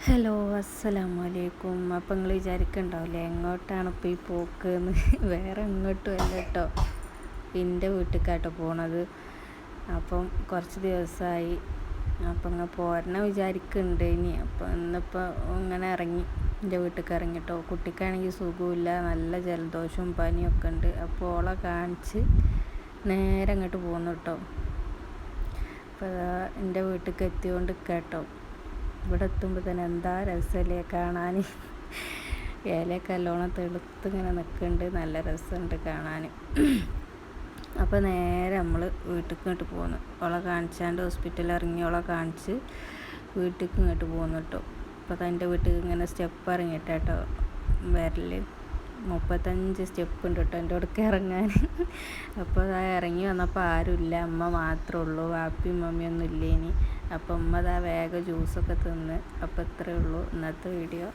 Hello, അസ്സലാമു അലൈക്കും. അപ്പം നിങ്ങൾ വിചാരിക്കുന്നുണ്ടാവില്ലേ എങ്ങോട്ടാണ് ഇപ്പോൾ ഈ പോക്ക് എന്ന്? വേറെ എങ്ങോട്ടും അല്ല കേട്ടോ, എൻ്റെ വീട്ടിലേക്കാട്ടോ പോണത്. അപ്പം കുറച്ച് ദിവസമായി. അപ്പം ഇങ്ങനെ പോരണം വിചാരിക്കുന്നുണ്ട് ഇനി. അപ്പം ഇന്നിപ്പോൾ ഇങ്ങനെ ഇറങ്ങി, എൻ്റെ വീട്ടിലേക്ക് ഇറങ്ങി കേട്ടോ. കുട്ടിക്കാണെങ്കിൽ സുഖമില്ല, നല്ല ജലദോഷവും പനിയൊക്കെ ഉണ്ട്. അപ്പോൾ ഓളെ കാണിച്ച് നേരെ അങ്ങോട്ട് പോകുന്നു കേട്ടോ. അപ്പോൾ എൻ്റെ വീട്ടിലേക്ക് എത്തിക്കൊണ്ട് കേട്ടോ. ഇവിടെ എത്തുമ്പോൾ തന്നെ എന്താ രസമല്ലേ കാണാൻ. ഇലയൊക്കെ നല്ലോണം തെളുത്ത് ഇങ്ങനെ നിൽക്കുന്നുണ്ട്, നല്ല രസമുണ്ട് കാണാൻ. അപ്പോൾ നേരെ നമ്മൾ വീട്ടിലേക്ക് ഇങ്ങോട്ട് പോകുന്നു. ഓളെ കാണിച്ചാണ്ട് ഹോസ്പിറ്റലിൽ ഇറങ്ങി ഓളെ കാണിച്ച് വീട്ടിലേക്ക് ഇങ്ങോട്ട് പോകുന്നു കേട്ടോ. അപ്പോൾ എൻ്റെ വീട്ടിൽ ഇങ്ങനെ സ്റ്റെപ്പ് ഇറങ്ങിയിട്ടോ വരൽ 35 സ്റ്റെപ്പ് ഉണ്ട് കേട്ടോ എൻ്റെ അടുക്ക് ഇറങ്ങാൻ. അപ്പോൾ അതാ ഇറങ്ങി വന്നപ്പോൾ ആരുമില്ല, അമ്മ മാത്രമേ ഉള്ളൂ, വാപ്പിയും മമ്മിയൊന്നും ഇല്ല ഇനി. അപ്പോൾ അമ്മ അതാ വേഗം ജ്യൂസൊക്കെ തിന്ന്. അപ്പോൾ ഇത്രയേ ഉള്ളൂ ഇന്നത്തെ വീഡിയോ.